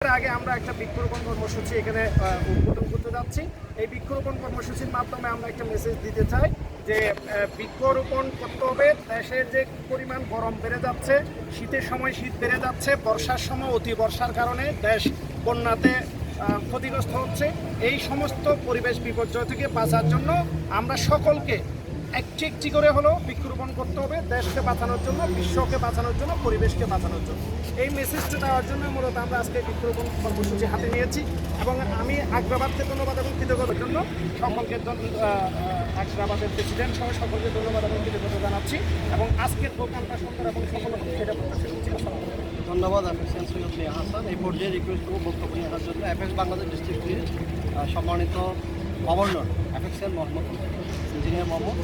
আগে আমরা একটা বৃক্ষরোপণ কর্মসূচি এখানে উদ্বোধন করতে যাচ্ছি। এই বৃক্ষরোপণ কর্মসূচির মাধ্যমে আমরা একটা মেসেজ দিতে চাই যে বৃক্ষরোপণ করতে হবে। দেশের যে পরিমাণ গরম বেড়ে যাচ্ছে, শীতের সময় শীত বেড়ে যাচ্ছে, বর্ষার সময় অতি বর্ষার কারণে দেশ বন্যাতে ক্ষতিগ্রস্ত হচ্ছে। এই সমস্ত পরিবেশ বিপর্যয় থেকে বাঁচার জন্য আমরা সকলকে একটি করে হলেও বৃক্ষরোপণ করতে হবে, দেশকে বাঁচানোর জন্য, বিশ্বকে বাঁচানোর জন্য, পরিবেশকে বাঁচানোর জন্য। এই মেসেজটা দেওয়ার জন্য মূলত আমরা আজকে বৃক্ষরোপণ কর্মসূচি হাতে নিয়েছি এবং আমি আগ্রাবাদকে ধন্যবাদ এবং কৃতজ্ঞতার জন্য সকলকে আগ্রাবাদের প্রেসিডেন্ট সহ সকলকে ধন্যবাদ এবং কৃতজ্ঞতা জানাচ্ছি এবং আজকের প্রোগ্রামটা সুন্দর এবং সফল সেটা প্রত্যাশা করছি। ধন্যবাদ অ্যাফেক্সেন সৈয়দ লিয়া হাসান। এই পর্যায়ে রিকোয়েস্ট করব বক্তব্য নিয়ে আসার জন্য অ্যাফেক্স বাংলাদেশ ডিস্ট্রিক্টের সম্মানিত governor Apexian Mohammad engineer Mohammad.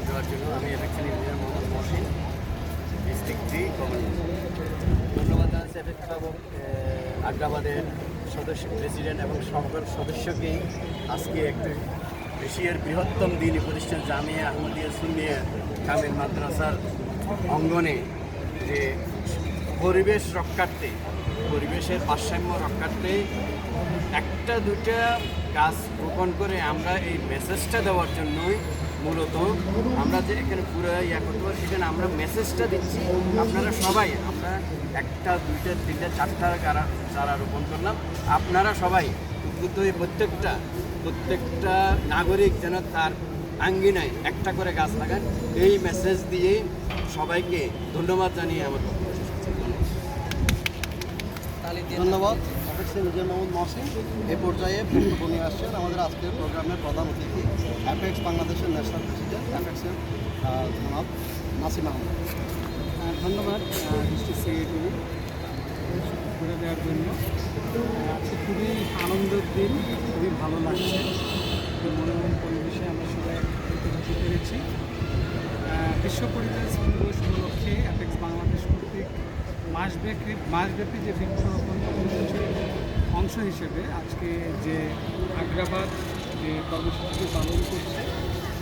দেওয়ার জন্য আমি Apexian engineer Mohammad Mohsin, district governor. ধন্যবাদ জানাচ্ছি অ্যাফেক্স এবং আগ্রাবাদের প্রেসিডেন্ট এবং সকল সদস্যকেই আজকে একটু এশিয়ার বৃহত্তম দিনী প্রতিষ্ঠান জামিয়া আহমদিয়া সুন্নিয়া কামিল মাদ্রাসার অঙ্গনে যে পরিবেশ রক্ষার্থে, পরিবেশের ভারসাম্য রক্ষার্থে একটা দুটা গাছ রোপণ করে আমরা এই মেসেজটা দেওয়ার জন্যই মূলত আমরা যে এখানে পুরো করতে পারি, সেখানে আমরা মেসেজটা দিচ্ছি। আপনারা সবাই, আমরা একটা দুইটা তিনটা চারটা চারা রোপণ করলাম, আপনারা সবাই উদ্বুদ্ধ হয়ে প্রত্যেকটা নাগরিক যেন তার আঙ্গিনায় একটা করে গাছ লাগান। এই মেসেজ দিয়ে সবাইকে ধন্যবাদ জানিয়ে আমার বক্তব্য শেষ করছি। ধন্যবাদ অ্যাফেক্সেন ইঞ্জিনিয়ার মোহাম্মদ মহসিন। এই পর্যায়ে বক্তব্য নিয়ে আসছেন আমাদের আজকের প্রোগ্রামের প্রধান অতিথি অ্যাফেক্স বাংলাদেশের ন্যাশনাল প্রেসিডেন্ট অ্যাফেক্সের জনাব নাসিম আহমেদ। ধন্যবাদ ডিস্ট্রিক্ট সেক্রেটারি করে দেওয়ার জন্য। আজকে খুবই আনন্দের দিন, খুবই ভালো লাগছে। মনোরম পরিবেশে আমরা সবাই হতে পেরেছি। বিশ্ব পরিবেশ দিবস উপলক্ষে অ্যাপেক্স বাংলাদেশ কর্তৃক মাসব্যাপী যে বৃক্ষরোপণ কর্মসূচির অংশ হিসেবে আজকে যে আগ্রাবাদ যে কর্মসূচিটি পালন করছে,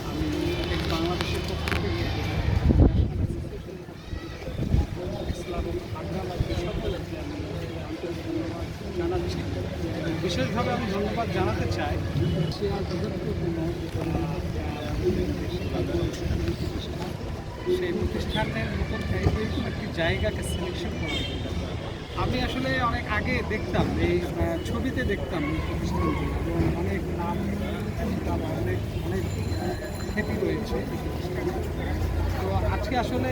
আমি অ্যাপেক্স বাংলাদেশের পক্ষ থেকে ইসলাম আগ্রাবাদকে সকলকে আমি আন্তরিক ধন্যবাদ জানাচ্ছি এবং বিশেষভাবে আমি ধন্যবাদ জানাতে চাই এশিয়ার বৃহত্তম সেই প্রতিষ্ঠানের মতন এরকম একটি জায়গাকে সিলেকশন করা জন্য আমি আসলে অনেক আগে দেখতাম, এই ছবিতে দেখতাম এই প্রতিষ্ঠানটি এবং অনেক নাম অনেক খ্যাতি রয়েছে এই প্রতিষ্ঠানে। তো আজকে আসলে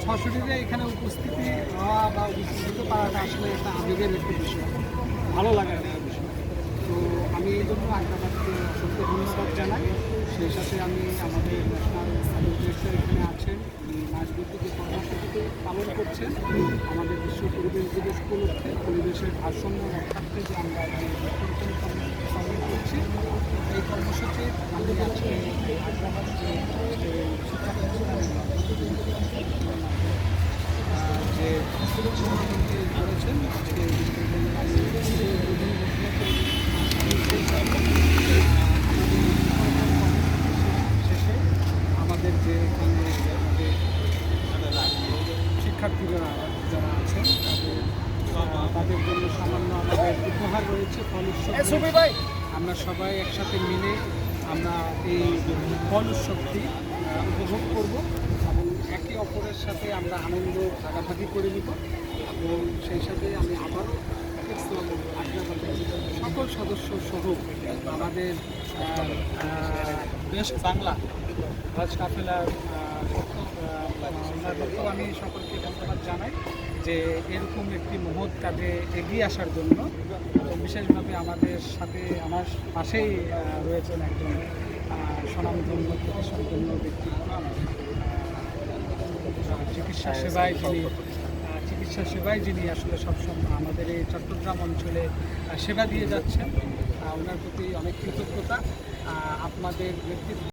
সশরীরে এখানে উপস্থিতি হওয়া বা উপস্থিত পাওয়াটা আসলে একটা আবেগের একটা বিষয়, ভালো লাগার একটা বিষয়। তো আমি এই জন্য আগ্রাবাদকে অসংখ্য ধন্যবাদ জানাই। সেই সাথে আমি আমাদের ন্যাশনাল সেলিব্রেশন এখানে আছেন, উনি মাসব্যাপী যে কর্মসূচিতে পালন করছেন আমাদের বিশ্ব পরিবেশ দিবস উপলক্ষে পরিবেশের ভারসাম্য রক্ষার্থে যে আমরা যে বৃক্ষরোপণ কর্মসূচি পালন করছি, এই কর্মসূচি আমি আজকে আগ্রাবাদ যে শিক্ষা প্রতিষ্ঠানের যে সভাপতি করেছেন আজকে শেষে আমাদের যে এখানে শিক্ষার্থীরা যারা আছেন তাদের জন্য সামান্য আমাদের উপহার রয়েছে ফল উৎসব। আমরা সবাই একসাথে মিলে আমরা এই ফল উৎসবটি উপভোগ করব এবং একে অপরের সাথে আমরা আনন্দ ভাগাভাগি করে নিব এবং সেই সাথে আমি আবারও আগ্রাবাদের সকল সদস্য সহ আমাদের বেস্ট বাংলা রাজ কাফেলার আমি সকলকে ধন্যবাদ জানাই যে এরকম একটি মহৎ কাজে এগিয়ে আসার জন্য এবং বিশেষভাবে আমাদের সাথে আমার পাশেই রয়েছেন একজন স্বনামধন্য প্রতিষ্ঠানধন্য ব্যক্তিত্ব, চিকিৎসা সেবায় যিনি আসলে সবসময় আমাদের এই চট্টগ্রাম অঞ্চলে সেবা দিয়ে যাচ্ছেন, ওনার প্রতি অনেক কৃতজ্ঞতা। আপনাদের ব্যক্তিত্ব